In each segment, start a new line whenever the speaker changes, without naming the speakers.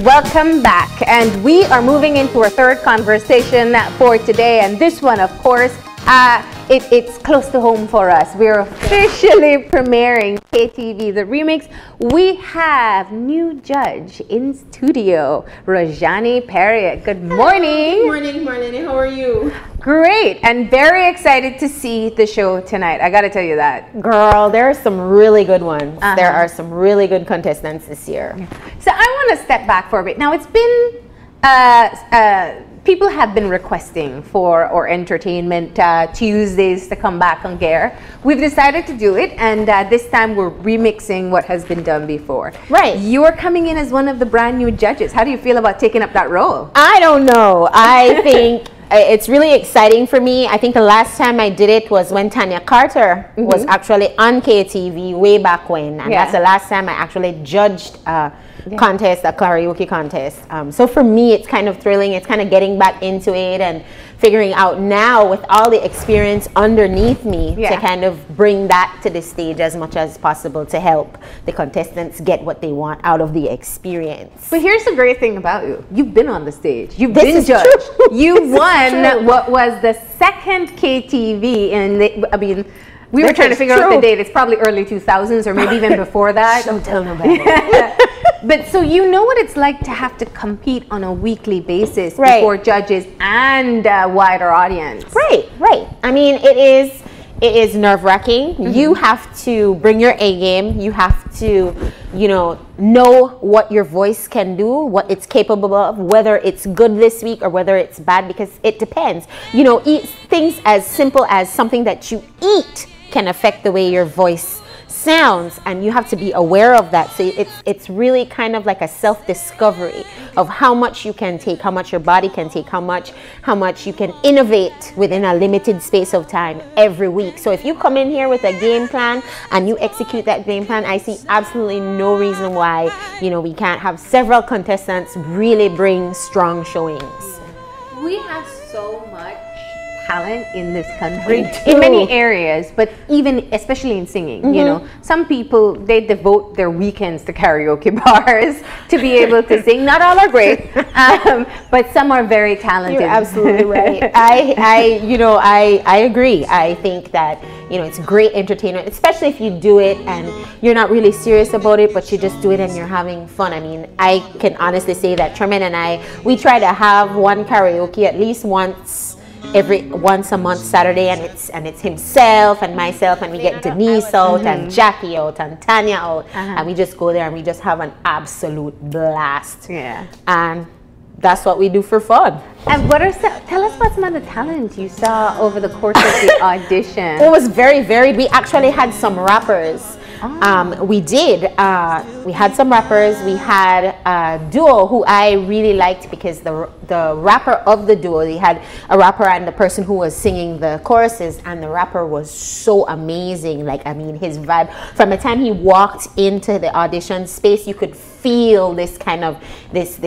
welcome back. And we are moving into our third conversation for today. And this one, of course, it's close to home for us. We're officially premiering KTV, the remix. We have new judge in studio, Rohjani Perriott. Good morning.
Good morning, Marlene. How are you?
Great, and very excited to see the show tonight. I gotta tell you that.
Girl, there are some really good ones. There are some really good contestants this year.
So I want to step back for a bit. Now, it's been people have been requesting for our entertainment Tuesdays to come back on air. We've decided to do it, and this time we're remixing what has been done before.
Right.
You're coming in as one of the brand new judges. How do you feel about taking up that role?
I don't know. I think it's really exciting for me. I think the last time I did it was when Tanya Carter was actually on KTV way back when. And that's the last time I actually judged contest, a karaoke contest. So for me, it's kind of thrilling. It's kind of getting back into it and figuring out now with all the experience underneath me to kind of bring that to the stage as much as possible to help the contestants get what they want out of the experience.
But here's the great thing about you. You've been on the stage. You've been judged. You won what was the second KTV, and I mean, we were trying to figure out the date. It's probably early 2000s or maybe even before that.
Don't tell nobody.
But so you know what it's like to have to compete on a weekly basis before judges and a wider audience.
Right. I mean, it is nerve-wracking. You have to bring your A game. You have to, know what your voice can do, what it's capable of, whether it's good this week or whether it's bad, because it depends. Things as simple as something that you eat can affect the way your voice sounds, and you have to be aware of that. So it's really kind of like a self-discovery of how much you can take, how much your body can take, how much you can innovate within a limited space of time every week. So if you come in here with a game plan and you execute that game plan, I see absolutely no reason why we can't have several contestants really bring strong showings.
We have so much talent in this country in many areas, but especially in singing. Some people, they devote their weekends to karaoke bars to be able to sing. Not all are great, but some are very talented.
You're absolutely right. I agree. I think that it's great entertainment, especially if you do it and you're not really serious about it, but you just do it and you're having fun. I mean, I can honestly say that Tremaine and I, we try to have one karaoke at least once a month Saturday, and it's himself and myself, and we get Denise out and Jackie out and Tanya out, and we just go there and we just have an absolute blast. And that's what we do for fun.
And tell us about some of the talent you saw over the course of the audition.
It was very varied. We actually had some rappers. We had some rappers. We had a duo who I really liked, because the rapper of the duo, they had a rapper and the person who was singing the choruses, and the rapper was so amazing. Like, I mean, his vibe, from the time he walked into the audition space, you could feel this kind of this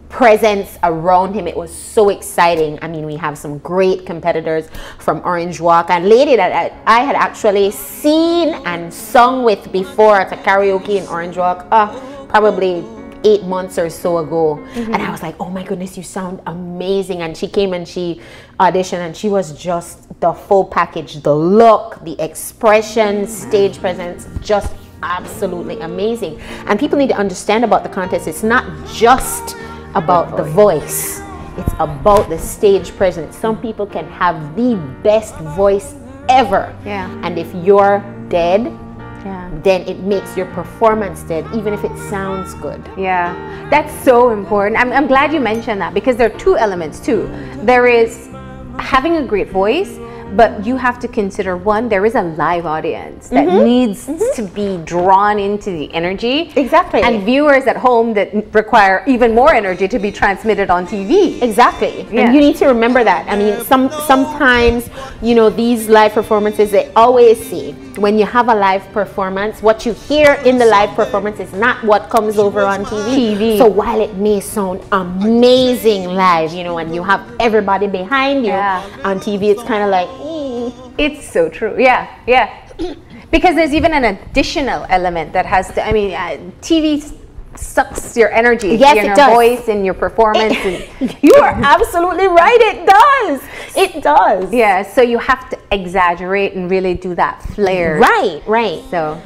presence around him. It was so exciting. I mean, we have some great competitors from Orange Walk, and lady that I had actually seen and sung with before at a karaoke in Orange Walk, probably 8 months or so ago. And I was like, oh my goodness, you sound amazing. And she came and she auditioned, and she was just the full package, the look, the expression, stage presence, just absolutely amazing. And people need to understand about the contest, it's not just about the voice, it's about the stage presence. Some people can have the best voice ever, and if you're dead, then it makes your performance dead, even if it sounds good.
That's so important. I'm glad you mentioned that, because there are two elements too. There is having a great voice, but you have to consider, one, there is a live audience that needs to be drawn into the energy.
Exactly.
And viewers at home that require even more energy to be transmitted on TV.
Exactly. And you need to remember that. I mean, sometimes, these live performances, they always say, when you have a live performance, what you hear in the live performance is not what comes over on TV. So while it may sound amazing live, and you have everybody behind you, on TV, it's kind of like,
It's so true. Because there's even an additional element that has to, TV sucks your energy,
Yes,
in
it
your
does.
voice, in your performance.
You are absolutely right. It does. It does.
Yeah, so you have to exaggerate and really do that flair.
Right, right.
So,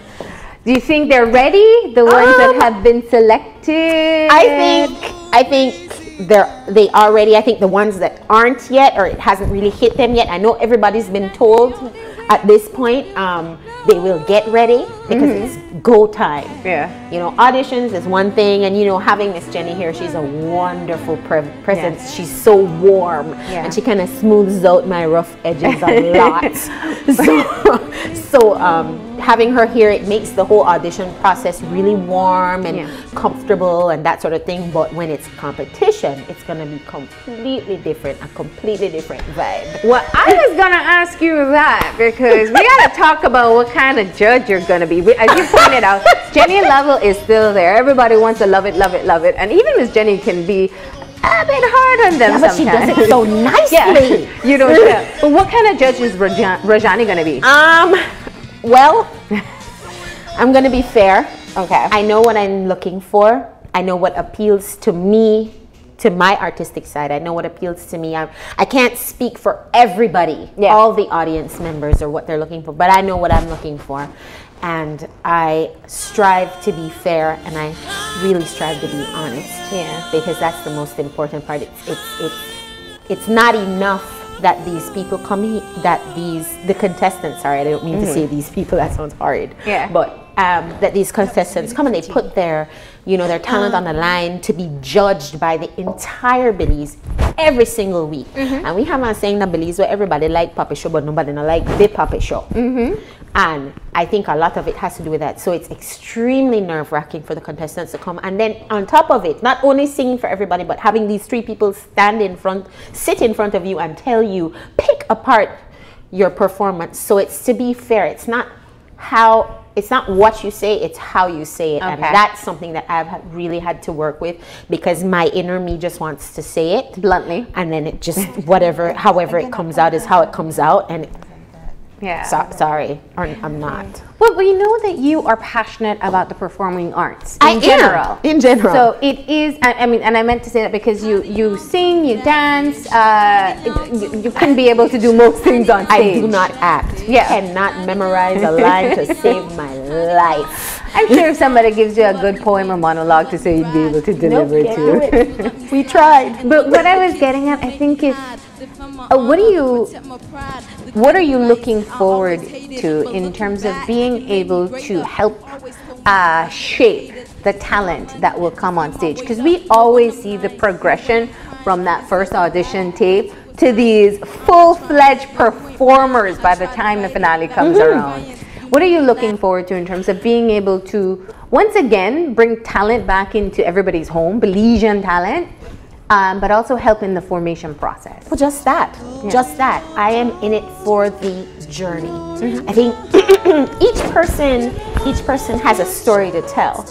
do you think they're ready? The ones that have been selected?
I think they are ready. I think the ones that aren't yet, or it hasn't really hit them yet. I know everybody's been told at this point they will get ready because it's go time.
Yeah.
You know, auditions is one thing, and you know, having Miss Jenny here, she's a wonderful presence.
Yeah.
She's so warm, and she kind of smooths out my rough edges a lot. So having her here, it makes the whole audition process really warm and comfortable and that sort of thing. But when it's competition, it's gonna be completely different, a completely different vibe.
Well, I was gonna ask you that because we gotta talk about what kind of judge you're gonna be. As you pointed out, Jenny level is still there. Everybody wants to love it, love it, love it, and even Miss Jenny can be a bit hard on them sometimes.
But she does it so nicely.
Yeah, you don't tell. But what kind of judge is Rohjani gonna be?
Well, I'm gonna be fair.
Okay.
I know what I'm looking for. I know what appeals to me, to my artistic side. I know what appeals to me. I can't speak for everybody, all the audience members, or what they're looking for, but I know what I'm looking for. And I strive to be fair, and I really strive to be honest.
Yeah.
Because that's the most important part. It's not enough that these people come here, the contestants, sorry, I don't mean to say these people, that sounds horrid.
Yeah.
But that these contestants come and they put their, you know, their talent on the line to be judged by the entire Belize every single week. And we have a saying that Belize where everybody like puppet show, but nobody not like the puppet show. And I think a lot of it has to do with that. So it's extremely nerve-wracking for the contestants to come. And then on top of it, not only singing for everybody, but having these three people sit in front of you and tell you, pick apart your performance. So it's to be fair. It's not what you say, it's how you say it. And that's something that I've really had to work with, because my inner me just wants to say it
bluntly.
And then it just, however it comes out is how it comes out. And sorry, I'm not.
Well, we know that you are passionate about the performing arts
in general.
So it is, I mean, and I meant to say that because you sing, you dance, you can be able to do most things on stage.
I do not act. Yeah. Cannot memorize a line to save my life.
I'm sure if somebody gives you a good poem or monologue to say, you'd be able to deliver it too.
We tried.
But what I was getting at, I think, is what are you looking forward to in terms of being able to help shape the talent that will come on stage? Because we always see the progression from that first audition tape to these full-fledged performers by the time the finale comes around. What are you looking forward to in terms of being able to, once again, bring talent back into everybody's home, Belizean talent, but also help in the formation process?
Well, just that. I am in it for the journey. I think each person has a story to tell.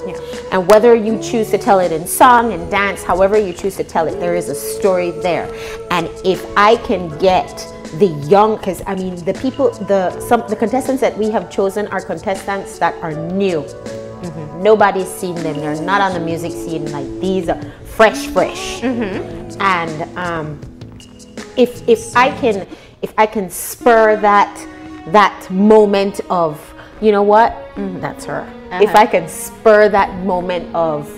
And whether you choose to tell it in song and dance, however you choose to tell it, there is a story there. And if I can get the young, because I mean the contestants that we have chosen are contestants that are new. Nobody's seen them. They're not on the music scene. Like, these are fresh. And if I can spur that moment of, you know what, that's her. If I can spur that moment of,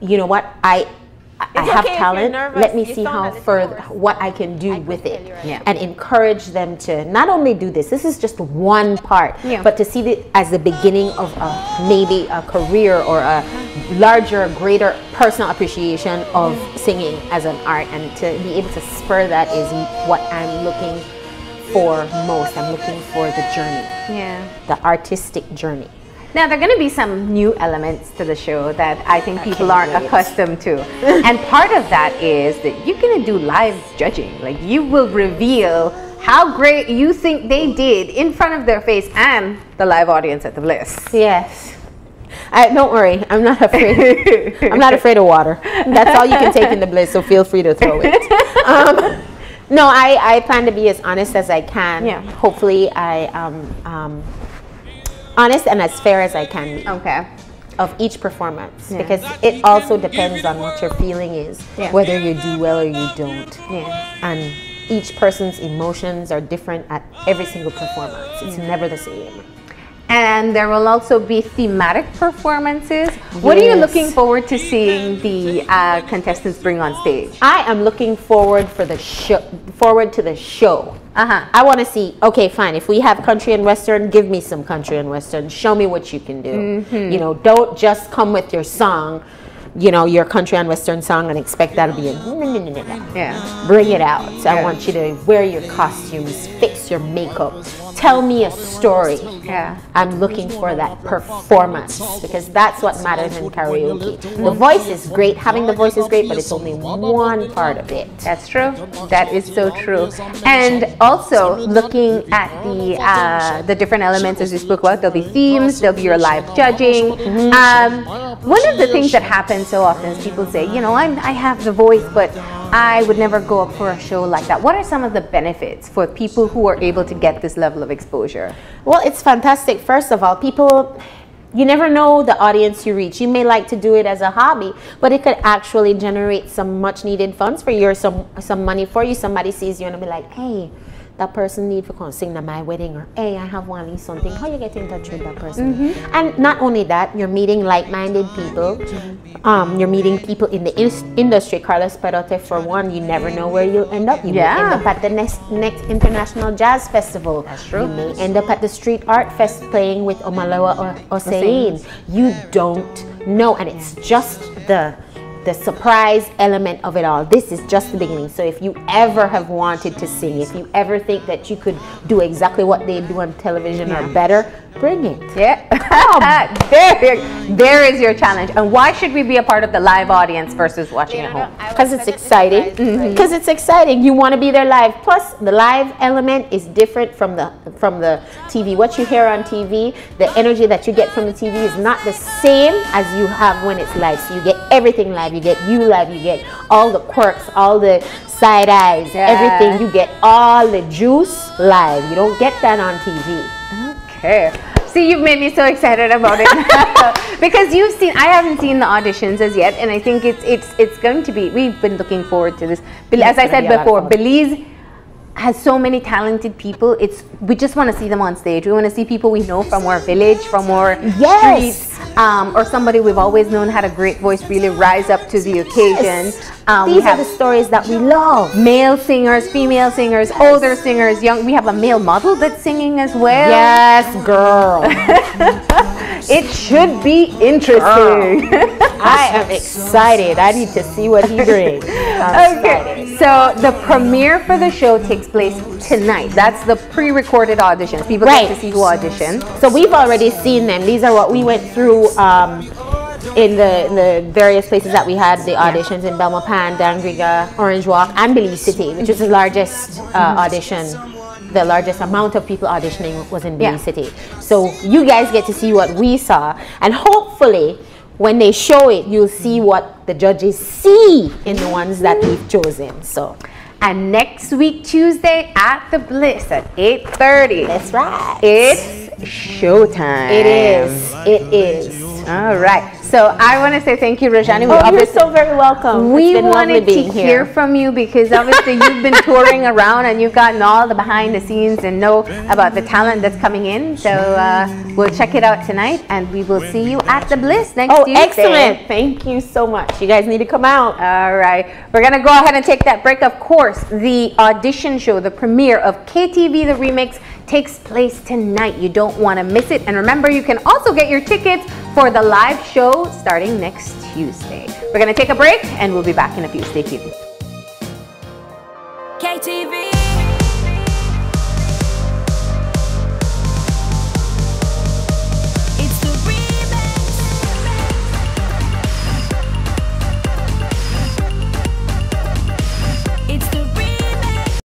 you know what, I have talent, let me see what I can do with it. And encourage them to not only do this is just one part, but to see it as the beginning of maybe a career or a larger, greater personal appreciation of singing as an art. And to be able to spur that is what I'm looking for most. I'm looking for the journey, the artistic journey.
Now, there are going to be some new elements to the show that I think people aren't accustomed to. And part of that is that you're going to do live judging. Like, you will reveal how great you think they did in front of their face and the live audience at the Bliss.
Yes. Don't worry, I'm not afraid. I'm not afraid of water. That's all you can take in the Bliss, so feel free to throw it. No, I plan to be as honest as I can. Hopefully I honest and as fair as I can be.
Okay.
of each performance, because it also depends on what your feeling is, whether you do well or you don't. And each person's emotions are different at every single performance. It's never the same.
And there will also be thematic performances. What are you looking forward to seeing the contestants bring on stage?
I am looking forward to the show. I want to see, okay, fine, if we have country and western, give me some country and western. Show me what you can do. You know, don't just come with your song, you know, your country and western song and expect that to be a no. Bring it out. I want you to wear your costumes, fix your makeup, tell me a story. I'm looking for that performance, because that's what matters in karaoke. The voice is great, having the voice is great, but it's only one part of it.
That's true. That is so true. And also looking at the different elements as we spoke about, there'll be themes, there'll be your live judging. One of the things that happens so often is people say, you know, I have the voice, but I would never go up for a show like that. What are some of the benefits for people who are able to get this level of exposure?
Well, it's fantastic. First of all, people, you never know the audience you reach. You may like to do it as a hobby, but it could actually generate some much needed funds for you, or some money for you. Somebody sees you and be like, hey, that person need to come sing at my wedding, or hey, I have one something. How you get in touch with that person? And not only that, you're meeting like-minded people. You're meeting people in the industry. Carlos Perriott, for one, you never know where you'll end up. You may end up at the next International Jazz Festival.
That's true.
You may end up at the Street Art Fest playing with Omalawa or Osein. You don't know, and it's just the surprise element of it all. This is just the beginning. So if you ever have wanted to sing, if you ever think that you could do exactly what they do on television or better, bring it.
There is your challenge. And why should we be a part of the live audience versus watching at home?
Because it's exciting. Because it's exciting. You want to be there live. Plus, the live element is different from the TV. What you hear on TV, the energy that you get from the TV is not the same as you have when it's live. So you get everything live. You get you live. You get all the quirks, all the side eyes, everything. You get all the juice live. You don't get that on TV.
Okay. See, you've made me so excited about it because you've seen. I haven't seen the auditions as yet, and I think it's going to be. We've been looking forward to this. As I said before, Belize has so many talented people. We just want to see them on stage. We want to see people we know from our village, from our streets, or somebody we've always known had a great voice really rise up to the occasion.
These are the stories that we love.
Male singers, female singers, older singers, young. We have a male model that's singing as well.
Yes, girl.
It should be interesting.
I am excited. I need to see what he brings.
Okay, so the premiere for the show takes place tonight. That's the pre-recorded auditions. People get to see who auditioned.
So we've already seen them. These are what we went through in the various places that we had the auditions in Belmopan, Dangriga, Orange Walk, and Belize City, which is the largest audition. The largest amount of people auditioning was in Belize City. So you guys get to see what we saw, and hopefully when they show it, you'll see what the judges see in the ones that we've chosen. So,
and next week Tuesday at the Bliss at 8:30.
That's right.
It's showtime.
It is. It is.
All right. So I want to say thank you, Rohjani.
You're so very welcome.
We wanted to hear from you because obviously you've been touring around and you've gotten all the behind the scenes and know about the talent that's coming in. So we'll check it out tonight, and we will see you at the Bliss next Tuesday.
Excellent. Thank you so much. You guys need to come out.
All right. We're going to go ahead and take that break. Of course, the audition show, the premiere of KTV The Remix, takes place tonight. You don't want to miss it. And remember, you can also get your tickets for the live show starting next Tuesday. We're going to take a break, and we'll be back in a few. Stay tuned.